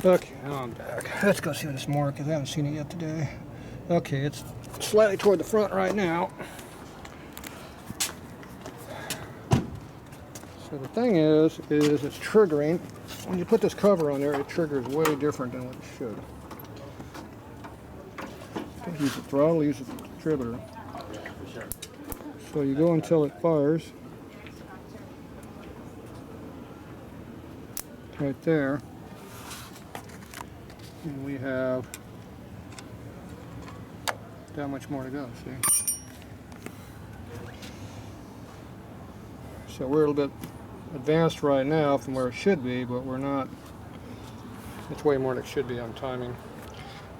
Okay, now I'm back. Let's go see this more because I haven't seen it yet today. Okay, it's slightly toward the front right now. So the thing is it's triggering. When you put this cover on there, it triggers way different than what it should. Don't use the throttle, use the distributor. So you go until it fires. Right there. And we have that much more to go, see? So we're a little bit advanced right now from where it should be, but we're not. It's way more than it should be on timing.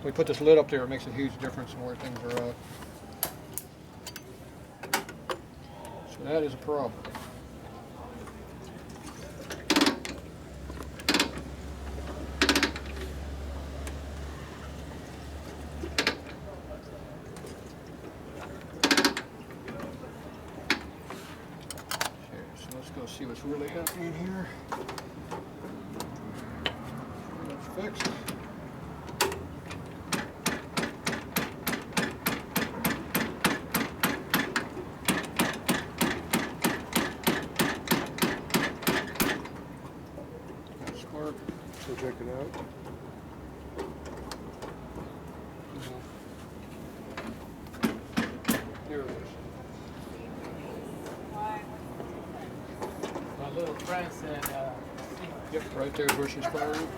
We put this lid up there, it makes a huge difference in where things are at. So that is a problem. See what's really happening here. That's fixed. That spark. So check it out. Here it is. Little friend said, yep, right there is where she's firing.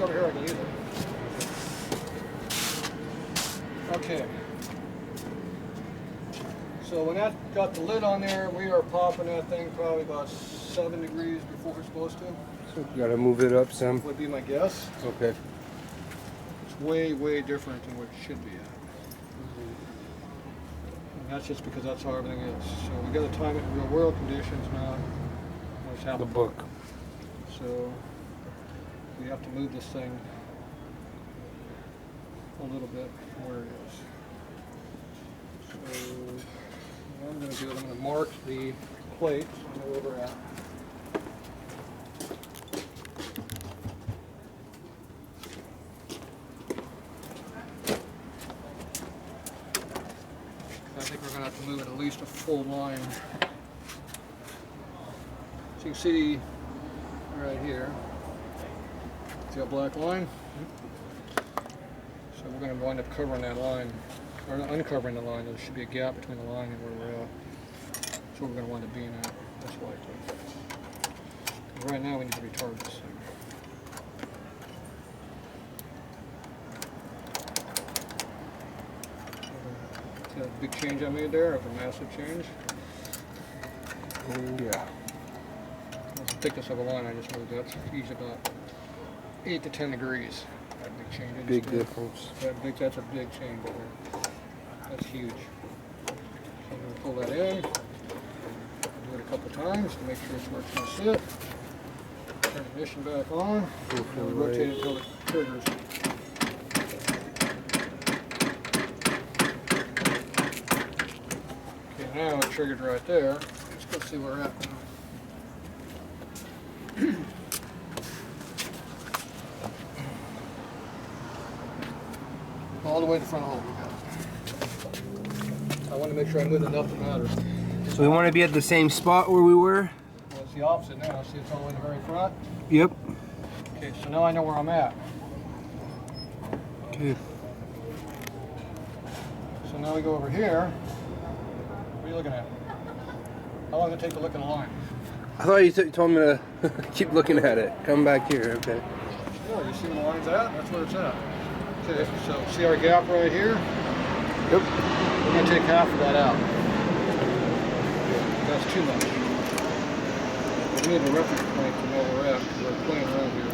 Over here, I can use it. Okay. So when that got the lid on there, we are popping that thing probably about 7 degrees before we're supposed to. So you gotta move it up some. Would be my guess. Okay. It's way, way different than what it should be at. And that's just because that's how everything is. So we got to time it in real world conditions, not what's happening. The book. So we have to move this thing a little bit from where it is. So what I'm going to do is I'm going to mark the plate where we're at. I think we're going to have to move it at least a full line. So you can see right here, see that black line? So we're going to wind up covering that line. Or uncovering the line. There should be a gap between the line and where we're at. That's where we're going to wind up being at, most likely. Right now we need to retard this thing. See that big change I made there? That's a massive change. Yeah. That's the thickness of a line I just moved. That's usually about 8 to 10 degrees. That big change. Big difference. That's a big change there. That's huge. So I'm going to pull that in, do it a couple times to make sure it's where it's going to sit. Turn the ignition back on, and rotate it until it triggers. Okay, now it triggered right there. Let's go see where we're at now. All the way to the front hole. I want to make sure I move enough to matter. So we want to be at the same spot where we were? Well, it's the opposite now. See, it's all the way in the very front? Yep. Okay, so now I know where I'm at. Okay. So now we go over here. What are you looking at? How long does it take to look at a line? I thought you told me to keep looking at it. Come back here, okay. Oh, you see where the line's at? That's where it's at. Okay, so see our gap right here? Yep. We're going to take half of that out. That's too much. We need a reference point to know where we're at because we're playing around here.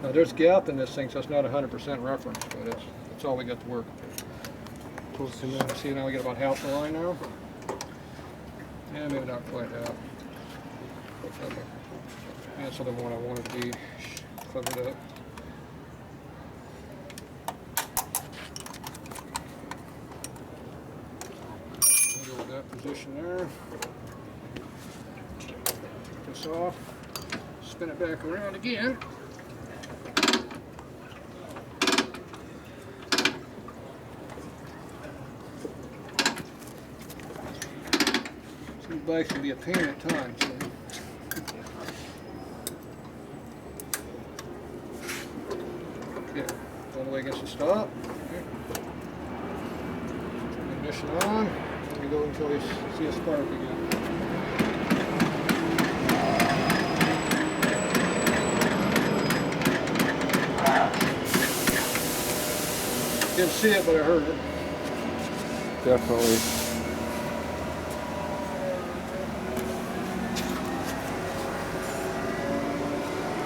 Now there's gap in this thing, so it's not 100% reference, but it's all we got to work. See, now we get about half the line now. Yeah, maybe not quite half. That's the one I want to be covered up. Go with that position there. Take this off. Spin it back around again. These bikes can be a pain at times. So. Okay, all the way against the stop. Okay. Turn the ignition on. Let me go until we see a spark again. Didn't see it, but I heard it. Definitely.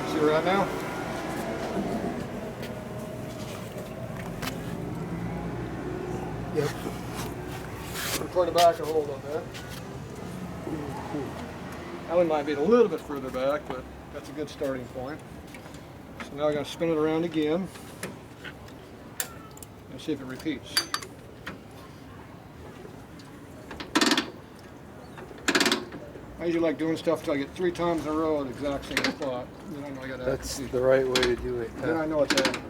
See where we're at now? Yep. Toward the back a hold on that. That one might be a little bit further back, but that's a good starting point. So now I'm going to spin it around again and see if it repeats. I usually like doing stuff until I get 3 times in a row at the exact same spot. Then I know I got That's accuracy. the right way to do it. Then I know it's accurate.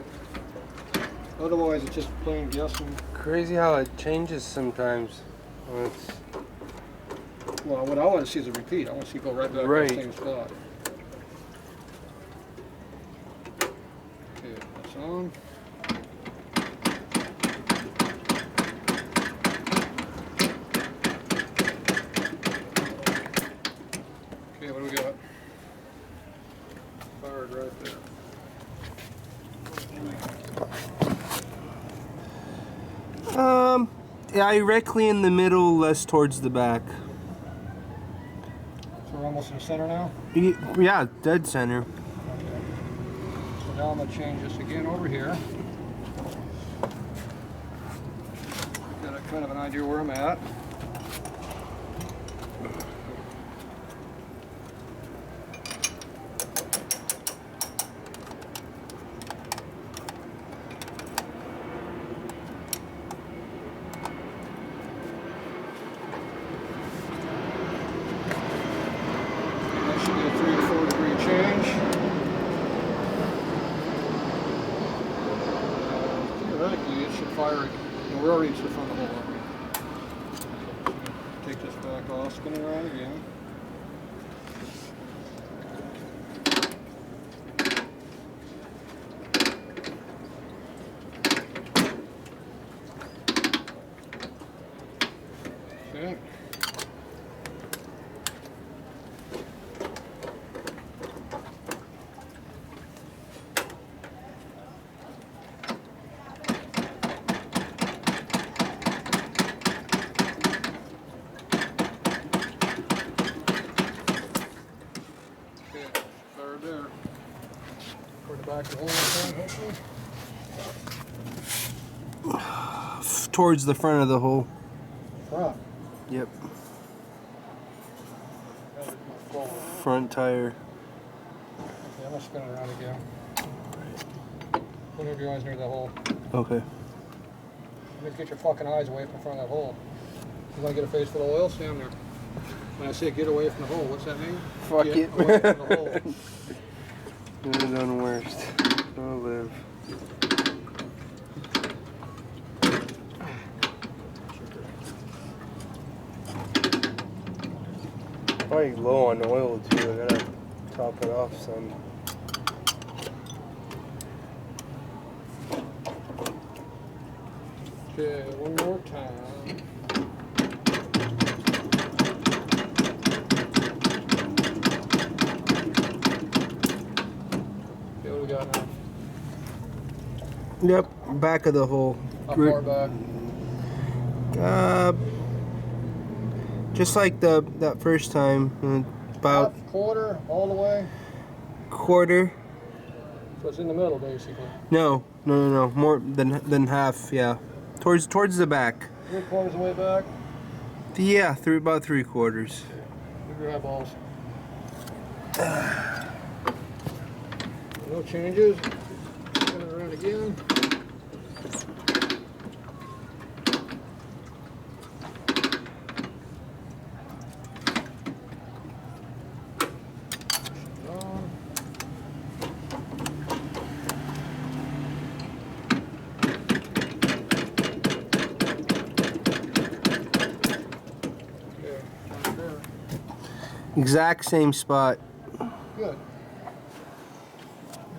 Otherwise, it's just plain guessing. Crazy how it changes sometimes. Well, what I want to see is a repeat. I want to see it go right back to the same spot. Okay, that's on. Okay, what do we got? Fired right there. Directly in the middle, less towards the back. So we're almost in the center now? Yeah, dead center. Okay. So now I'm going to change this again over here. Got a kind of an idea where I'm at. Fire, we're already to the front of the hole. Take this back off, spin it around again. Okay. There. Toward the back of the hole again, hopefully. Towards the front of the hole. Front? Yep. Front tire. Okay, I'm going to spin it around again. Whenever your eyes near that hole. Okay. You need to get your fucking eyes away from the front of that hole. You want to get a face full of oil? Stand there. When I say get away from the hole, what's that mean? Fuck get it. away from the hole. You're done worst. I'll live. Probably low on oil too. I gotta top it off some. Okay, one more time. Okay, what do we got now? Yep, back of the hole. How far back? Just like that first time, about half, quarter, all the way. quarter. So it's in the middle, basically. No. More than half. Yeah, towards the back. 3/4 of the way back. Yeah, through about 3/4. Move your eyeballs. No changes. Spin it around again. On. Okay, right there. Exact same spot. Good.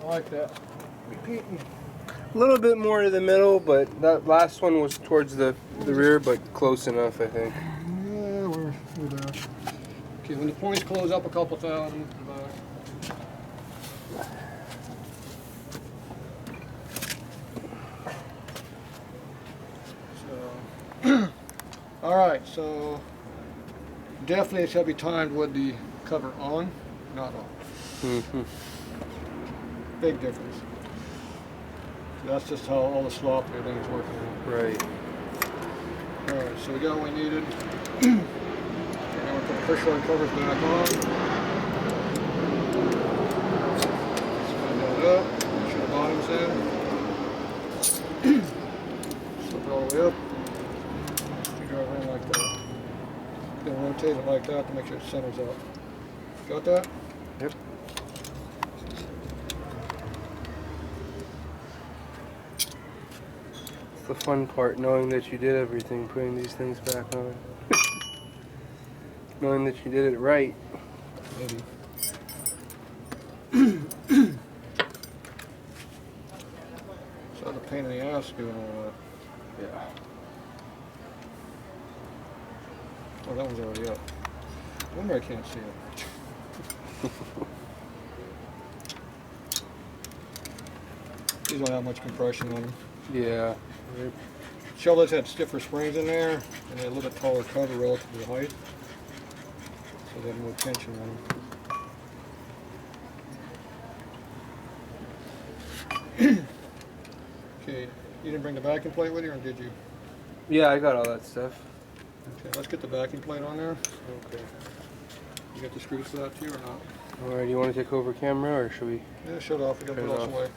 I like that. Repeating. A little bit more to the middle, but that last one was towards the rear, but close enough, I think. Yeah, we're there. Okay, when the points close up a couple thousand, so, all right, so definitely it shall be timed with the cover on, not off. Mm-hmm. Big difference. So that's just how all the slop and everything is working out. Right. All right, so we got what we needed. Okay, now we'll put the push rod covers back on. Slide that up. Make sure the bottom's in. Slip it all the way up. Figure it around like that. Then rotate it like that to make sure it centers out. Got that? Yep. The fun part, knowing that you did everything, putting these things back on. Knowing that you did it right. Maybe. So the pain in the ass doing all that. Yeah. Oh, that one's already up. I wonder I can't see it. These don't have much compression on them. Yeah. Shelby's had stiffer springs in there, and they had a little bit taller cover relative to the height. So they had more tension on them. Okay, you didn't bring the backing plate with you, or did you? Yeah, I got all that stuff. Okay, let's get the backing plate on there. Okay. You got the screws for that too, or not? Alright, you want to take over camera, or should we? Yeah, shut off. We gotta Turn put it it all off. away.